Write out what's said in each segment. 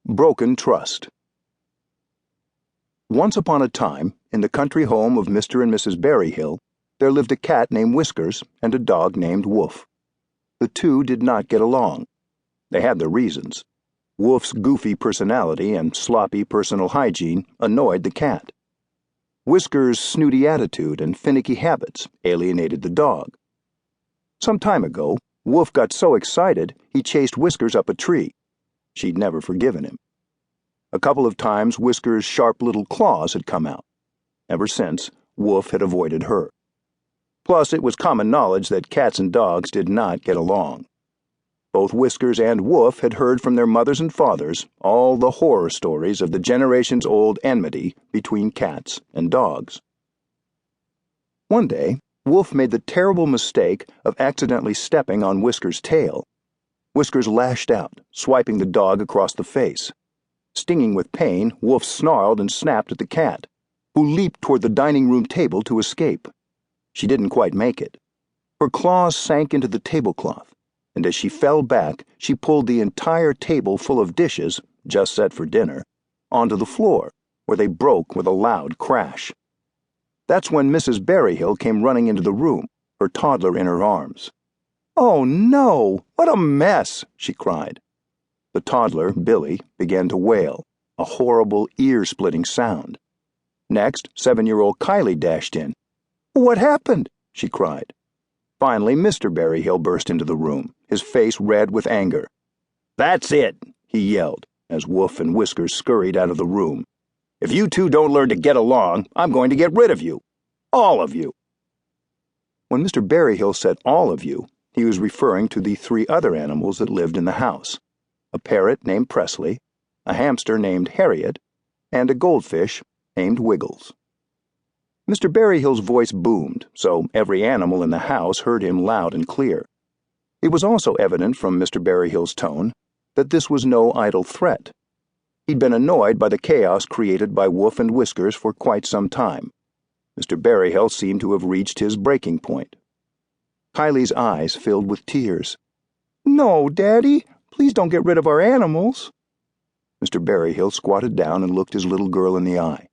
Broken Trust. Once upon a time, in the country home of Mr. and Mrs. Berryhill, there lived a cat named Whiskers and a dog named Wolf. The two did not get along. They had their reasons. Wolf's goofy personality and sloppy personal hygiene annoyed the cat. Whiskers' snooty attitude and finicky habits alienated the dog. Some time ago, Wolf got so excited he chased Whiskers up a tree. She'd never forgiven him. A couple of times Whiskers' sharp little claws had come out. Ever since, Wolf had avoided her. Plus, it was common knowledge that cats and dogs did not get along. Both Whiskers and Wolf had heard from their mothers and fathers all the horror stories of the generations-old enmity between cats and dogs. One day, Wolf made the terrible mistake of accidentally stepping on Whiskers' tail. Whiskers lashed out, swiping the dog across the face. Stinging with pain, Wolf snarled and snapped at the cat, who leaped toward the dining room table to escape. She didn't quite make it. Her claws sank into the tablecloth, and as she fell back, she pulled the entire table full of dishes, just set for dinner, onto the floor, where they broke with a loud crash. That's when Mrs. Berryhill came running into the room, her toddler in her arms. "Oh, no! What a mess!" she cried. The toddler, Billy, began to wail, a horrible, ear-splitting sound. Next, 7-year-old Kylie dashed in. "What happened?" she cried. Finally, Mr. Berryhill burst into the room, his face red with anger. "That's it," he yelled, as Wolf and Whiskers scurried out of the room. "If you two don't learn to get along, I'm going to get rid of you. All of you." When Mr. Berryhill said all of you, he was referring to the 3 other animals that lived in the house: a parrot named Presley, a hamster named Harriet, and a goldfish named Wiggles. Mr. Berryhill's voice boomed, so every animal in the house heard him loud and clear. It was also evident from Mr. Berryhill's tone that this was no idle threat. He'd been annoyed by the chaos created by Wolf and Whiskers for quite some time. Mr. Berryhill seemed to have reached his breaking point. Kylie's eyes filled with tears. "No, Daddy, please don't get rid of our animals." Mr. Berryhill squatted down and looked his little girl in the eye.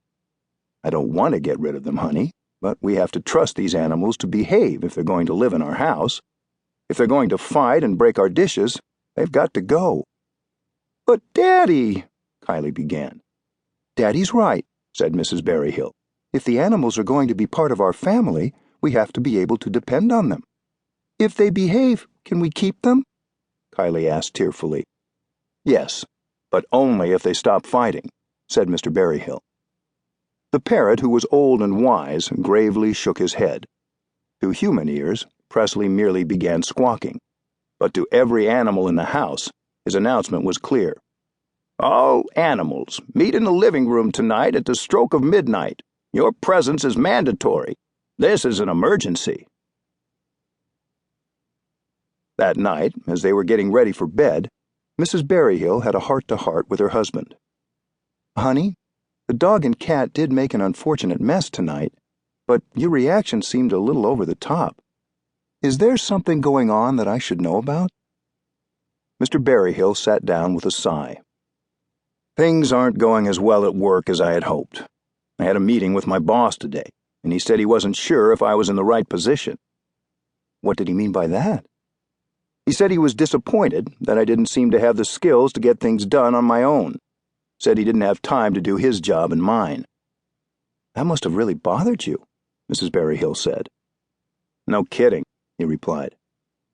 "I don't want to get rid of them, honey, but we have to trust these animals to behave if they're going to live in our house. If they're going to fight and break our dishes, they've got to go." "But, Daddy," Kylie began. "Daddy's right," said Mrs. Berryhill. "If the animals are going to be part of our family, we have to be able to depend on them." "If they behave, can we keep them?" Kylie asked tearfully. "Yes, but only if they stop fighting," said Mr. Berryhill. The parrot, who was old and wise, gravely shook his head. To human ears, Presley merely began squawking, but to every animal in the house, his announcement was clear. "All animals, meet in the living room tonight at the stroke of midnight. Your presence is mandatory. This is an emergency." That night, as they were getting ready for bed, Mrs. Berryhill had a heart-to-heart with her husband. "Honey, the dog and cat did make an unfortunate mess tonight, but your reaction seemed a little over the top. Is there something going on that I should know about?" Mr. Berryhill sat down with a sigh. "Things aren't going as well at work as I had hoped. I had a meeting with my boss today, and he said he wasn't sure if I was in the right position." "What did he mean by that?" "He said he was disappointed that I didn't seem to have the skills to get things done on my own. Said he didn't have time to do his job and mine." "That must have really bothered you," Mrs. Berryhill said. "No kidding," he replied.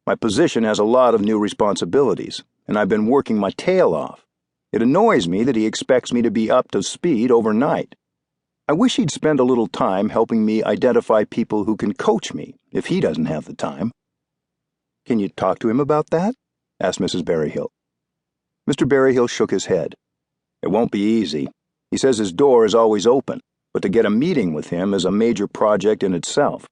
"My position has a lot of new responsibilities, and I've been working my tail off. It annoys me that he expects me to be up to speed overnight. I wish he'd spend a little time helping me identify people who can coach me if he doesn't have the time." "Can you talk to him about that?" asked Mrs. Berryhill. Mr. Berryhill shook his head. "It won't be easy. He says his door is always open, but to get a meeting with him is a major project in itself."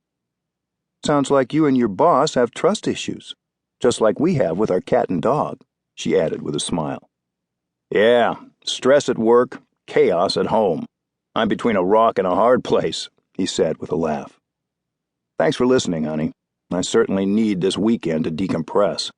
"Sounds like you and your boss have trust issues, just like we have with our cat and dog," she added with a smile. "Yeah, stress at work, chaos at home. I'm between a rock and a hard place," he said with a laugh. "Thanks for listening, honey. I certainly need this weekend to decompress."